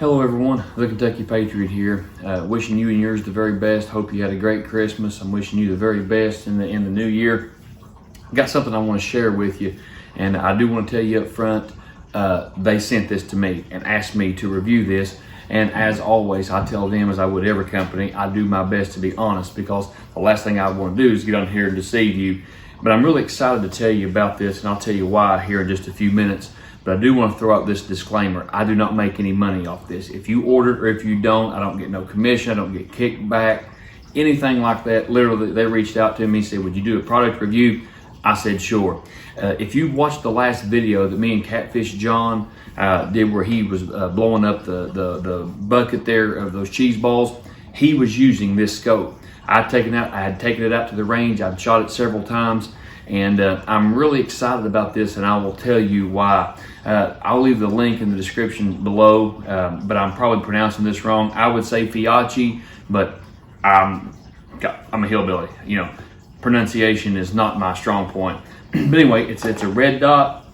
Hello everyone, the Kentucky Patriot here. Wishing you and yours the very best. Hope you had a great Christmas. I'm wishing you the very best in the new year. Got something I want to share with you, and I do want to tell you up front, they sent this to me and asked me to review this. And as always, I tell them, as I would every company, I do my best to be honest, because the last thing I want to do is get on here and deceive you. But I'm really excited to tell you about this, and I'll tell you why here in just a few minutes. But I do want to throw out this disclaimer. I do not make any money off this. If you order or if you don't, I don't get no commission, I don't get kickback, anything like that. Literally, they reached out to me and said, would you do a product review? I said, sure. If you watched the last video that me and Catfish John did, where he was blowing up the bucket there of those cheese balls, he was using this scope. I had taken it out to the range. I'd shot it several times, and I'm really excited about this, and I will tell you why. I'll leave the link in the description below, but I'm probably pronouncing this wrong. I would say Feyachi, but I'm a hillbilly. You know, pronunciation is not my strong point. But anyway, it's a red dot.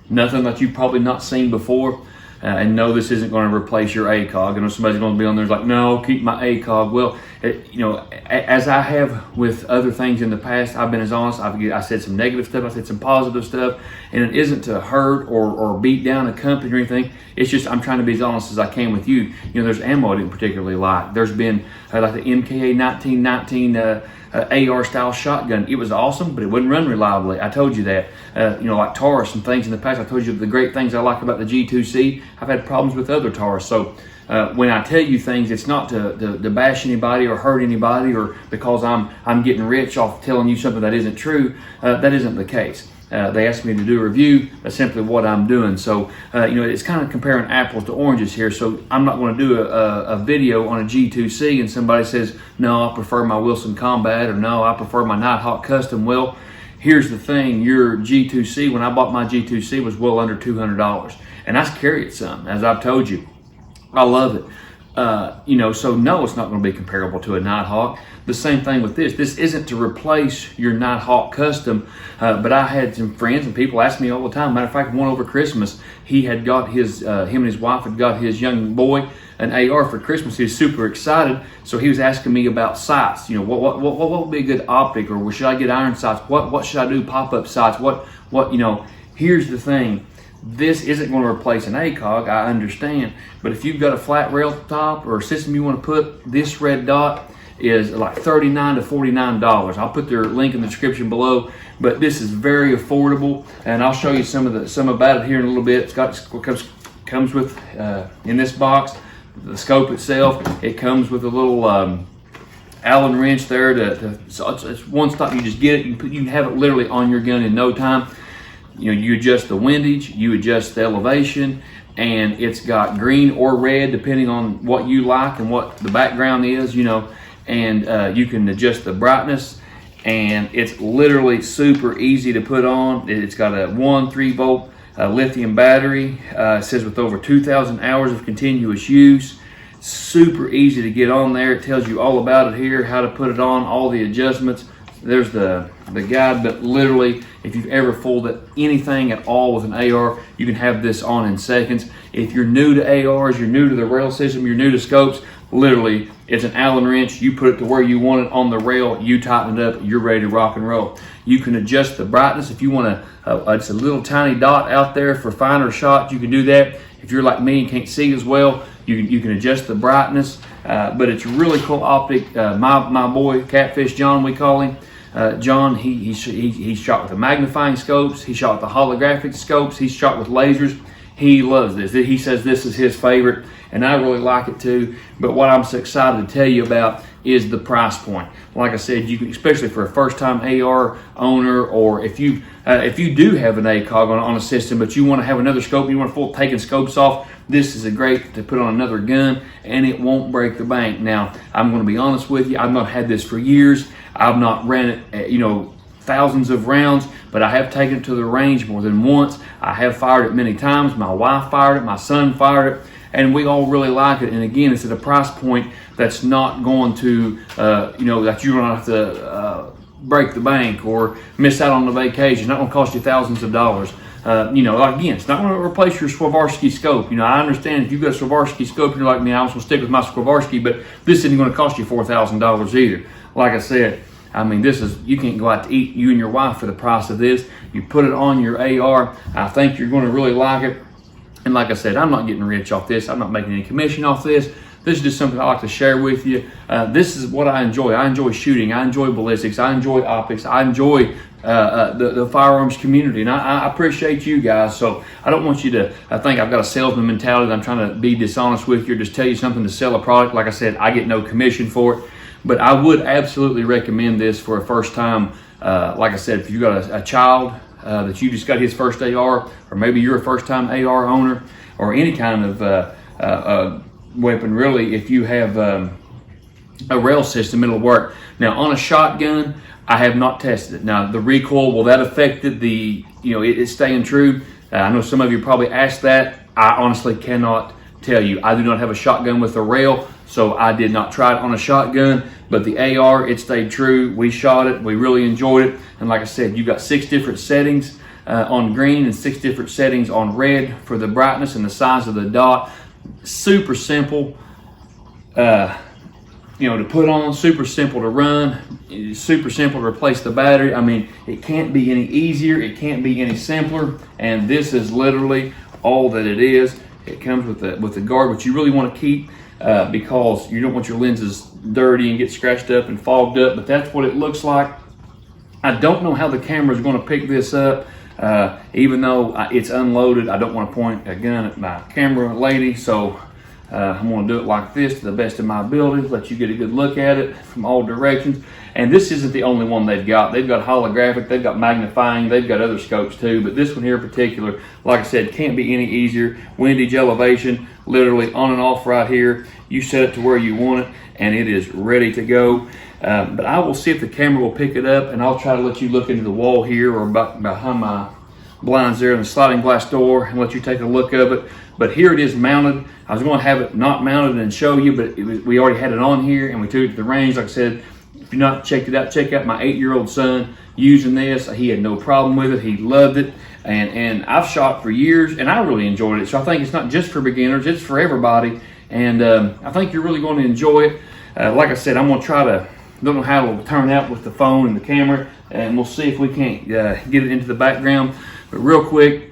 Nothing that you've probably not seen before. And no, this isn't going to replace your ACOG. I know somebody's going to be on there like, no, keep my ACOG. Well, you know, as I have with other things in the past, I've been as honest. I said some negative stuff, I said some positive stuff, and it isn't to hurt or beat down a company or anything. It's just I'm trying to be as honest as I can with you. You know, there's ammo I didn't particularly like. There's been like the MKA 1919 AR style shotgun. It was awesome, but it wouldn't run reliably. I told you that. You know, like Taurus and things in the past, I told you the great things I like about the G2C. I've had problems with other Taurus. So when I tell you things, it's not to bash anybody or hurt anybody, or because I'm getting rich off telling you something that isn't true. That isn't the case. They asked me to do a review. That's simply what I'm doing. So, you know, it's kind of comparing apples to oranges here. So I'm not going to do a video on a G2C and somebody says, no, I prefer my Wilson Combat, or no, I prefer my Nighthawk Custom. Well, here's the thing. Your G2C, when I bought my G2C, was well under $200. And I carry it some, as I've told you. I love it. You know, so no, it's not going to be comparable to a Nighthawk. The same thing with this. This isn't to replace your Nighthawk Custom, but I had some friends and people ask me all the time. Matter of fact, one over Christmas, he had got his, him and his wife had got his young boy an AR for Christmas. He was super excited, so he was asking me about sights. You know, what would be a good optic, or should I get iron sights? What should I do? Pop-up sights? What? You know, here's the thing. This isn't going to replace an ACOG, I understand, but if you've got a flat rail top or a system you want to put, this red dot is like $39 to $49. I'll put their link in the description below, but this is very affordable, and I'll show you some about it here in a little bit. Comes with in this box the scope itself. It comes with a little Allen wrench there so it's one stop. You just get it. You can have it literally on your gun in no time. You know, you adjust the windage, you adjust the elevation, and it's got green or red depending on what you like and what the background is, you know, and you can adjust the brightness, and it's literally super easy to put on. It's got a 3-volt lithium battery. It says with over 2,000 hours of continuous use. Super easy to get on there. It tells you all about it here, how to put it on, all the adjustments. There's the guide, but literally, if you've ever folded anything at all with an AR, you can have this on in seconds. If you're new to ARs, you're new to the rail system, you're new to scopes, literally, it's an Allen wrench. You put it to where you want it on the rail, you tighten it up, you're ready to rock and roll. You can adjust the brightness. If you want it's a little tiny dot out there for finer shots, you can do that. If you're like me and can't see as well, you can adjust the brightness. But it's a really cool optic. My boy, Catfish John, we call him. John, he shot with the magnifying scopes. He shot with the holographic scopes. He's shot with lasers. He loves this. He says this is his favorite, and I really like it too. But what I'm so excited to tell you about is the price point. Like I said, you can, especially for a first-time AR owner, or if you do have an ACOG on a system, but you want to have another scope, you want to taking scopes off, this is a great to put on another gun, and it won't break the bank. Now, I'm going to be honest with you. I've not had this for years. I've not ran it, you know, thousands of rounds, but I have taken it to the range more than once. I have fired it many times. My wife fired it, my son fired it, and we all really like it. And again, it's at a price point that's not going to, you know, that you're going to have to break the bank or miss out on the vacation. It's not going to cost you thousands of dollars. You know, again, it's not going to replace your Swarovski scope. You know, I understand if you've got a Swarovski scope, you're like me, I'm going to stick with my Swarovski, but this isn't going to cost you $4,000 either. Like I said, I mean, this is, you can't go out to eat, you and your wife, for the price of this. You put it on your AR, I think you're going to really like it. And like I said, I'm not getting rich off this. I'm not making any commission off this. This is just something I like to share with you. This is what I enjoy. I enjoy shooting. I enjoy ballistics. I enjoy optics. I enjoy the firearms community. And I appreciate you guys. So I don't want you to think I've got a salesman mentality, that I'm trying to be dishonest with you or just tell you something to sell a product. Like I said, I get no commission for it. But I would absolutely recommend this for a first time. Like I said, if you've got a child that you just got his first AR, or maybe you're a first time AR owner, or any kind of weapon, really, if you have a rail system, it'll work. Now, on a shotgun, I have not tested it. Now, the recoil, will that affect it? It's staying true? I know some of you probably asked that. I honestly cannot tell you. I do not have a shotgun with a rail, so I did not try it on a shotgun. But the AR, it stayed true. We shot it. We really enjoyed it. And like I said, you've got 6 different settings on green and 6 different settings on red for the brightness and the size of the dot. Super simple, to put on, super simple to run, super simple to replace the battery. I mean, it can't be any easier, it can't be any simpler, and this is literally all that it is. It comes with the guard, which you really want to keep because you don't want your lenses dirty and get scratched up and fogged up, but that's what it looks like. I don't know how the camera is going to pick this up. Even though it's unloaded, I don't want to point a gun at my camera lady, so I'm going to do it like this to the best of my ability, let you get a good look at it from all directions. And this isn't the only one they've got. They've got holographic, they've got magnifying, they've got other scopes too, but this one here in particular, like I said, can't be any easier. Windage elevation, literally on and off right here. You set it to where you want it, and it is ready to go. But I will see if the camera will pick it up, and I'll try to let you look into the wall here or behind my blinds there in the sliding glass door and let you take a look of it. But here it is mounted. I was going to have it not mounted and show you, but we already had it on here and we took it to the range. Like I said, if you've not checked it out, check out my 8-year-old son using this. He had no problem with it. He loved it. And I've shot for years and I really enjoyed it. So I think it's not just for beginners, it's for everybody. And I think you're really going to enjoy it. Like I said, I'm going to try to, don't know how it'll turn out with the phone and the camera, and we'll see if we can't get it into the background. But real quick,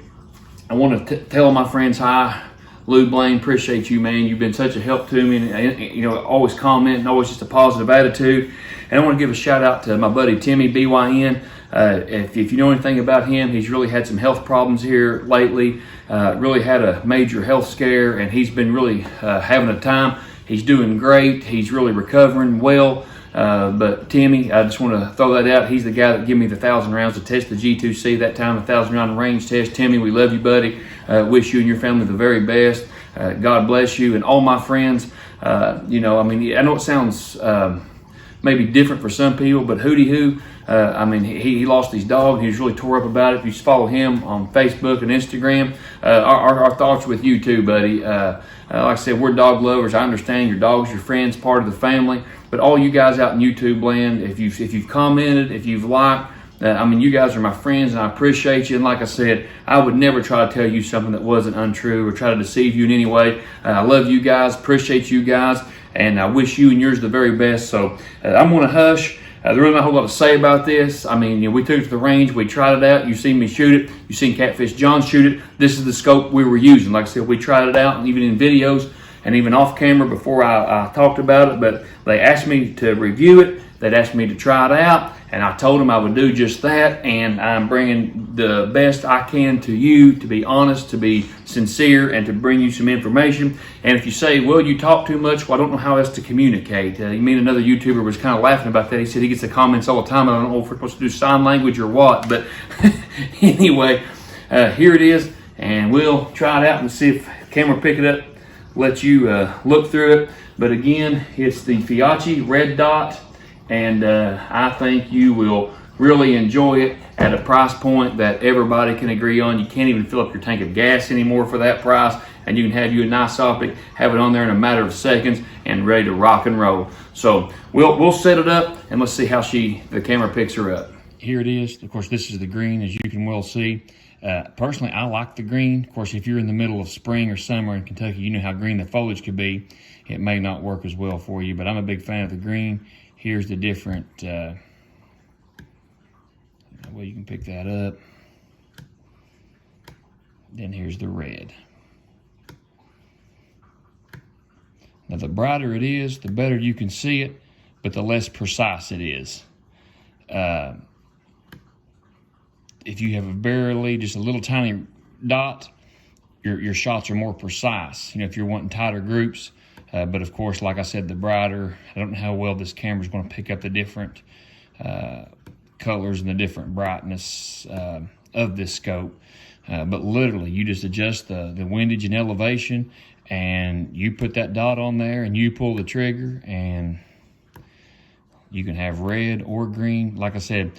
I want to tell my friends hi. Lou Blaine, appreciate you, man. You've been such a help to me, and always commenting, always just a positive attitude. And I want to give a shout out to my buddy Timmy BYN. If you know anything about him, he's really had some health problems here lately. Really had a major health scare, and he's been really having a time. He's doing great. He's really recovering well. But Timmy, I just want to throw that out. He's the guy that gave me the 1,000 rounds to test the G2C that time, 1,000 round range test. Timmy, we love you, buddy. Wish you and your family the very best. God bless you and all my friends. I know it sounds maybe different for some people, but Hootie Hoo, he lost his dog. He was really tore up about it. If you follow him on Facebook and Instagram, our thoughts with you too, buddy. Like I said, we're dog lovers. I understand your dog's your friend's part of the family. But all you guys out in YouTube land, if you've commented, if you've liked, you guys are my friends and I appreciate you. And like I said, I would never try to tell you something that wasn't untrue or try to deceive you in any way. I love you guys, appreciate you guys, and I wish you and yours the very best. So I'm going to hush. There's really not a whole lot to say about this. We took it to the range, we tried it out. You've seen me shoot it. You've seen Catfish John shoot it. This is the scope we were using. Like I said, we tried it out, and even in videos and even off camera before I talked about it, but they asked me to review it. They'd asked me to try it out, and I told them I would do just that, and I'm bringing the best I can to you, to be honest, to be sincere, and to bring you some information. And if you say, well, you talk too much, well, I don't know how else to communicate. You mean another YouTuber was kind of laughing about that. He said he gets the comments all the time. I don't know if we're supposed to do sign language or what, but anyway, here it is, and we'll try it out and see if the camera will pick it up, let you look through it. But again, it's the Feyachi red dot, and I think you will really enjoy it at a price point that everybody can agree on. You can't even fill up your tank of gas anymore for that price, and you can have you a nice optic, have it on there in a matter of seconds, and ready to rock and roll. So we'll set it up, and let's see how the camera picks her up. Here it is. Of course, this is the green, as you can well see. Personally, I like the green. Of course, if you're in the middle of spring or summer in Kentucky, you know how green the foliage could be. It may not work as well for you, but I'm a big fan of the green. Here's the different way you can pick that up. Then here's the red. Now, the brighter it is, the better you can see it, but the less precise it is. If you have barely just a little tiny dot, your shots are more precise. You know, if you're wanting tighter groups. But of course, like I said, the brighter, I don't know how well this camera is going to pick up the different colors and the different brightness of this scope. But literally, you just adjust the windage and elevation, and you put that dot on there, and you pull the trigger, and you can have red or green. Like I said,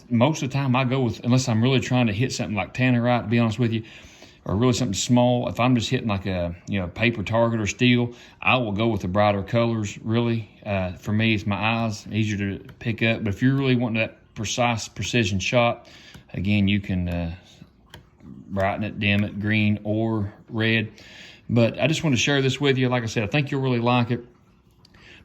most of the time I go with, unless I'm really trying to hit something like tannerite, to be honest with you, or really something small. If I'm just hitting like a paper target or steel, I will go with the brighter colors. Really, for me, it's my eyes, easier to pick up. But if you're really wanting that precise precision shot, again, you can brighten it, dim it, green or red. But I just want to share this with you. Like I said, I think you'll really like it.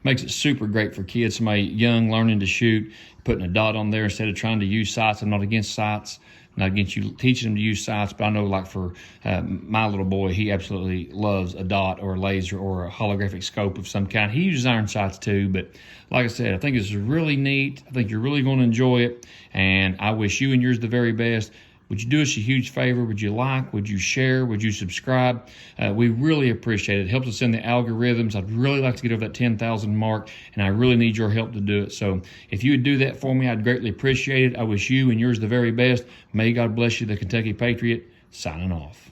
Makes it super great for kids, somebody young learning to shoot, putting a dot on there instead of trying to use sights. I'm not against sights, not against you teaching them to use sights, but I know, like for my little boy, he absolutely loves a dot or a laser or a holographic scope of some kind. He uses iron sights too, but like I said, I think this is really neat. I think you're really going to enjoy it, and I wish you and yours the very best. Would you do us a huge favor? Would you like? Would you share? Would you subscribe? We really appreciate it. It helps us in the algorithms. I'd really like to get over that 10,000 mark, and I really need your help to do it. So if you would do that for me, I'd greatly appreciate it. I wish you and yours the very best. May God bless you, the Kentucky Patriot. Signing off.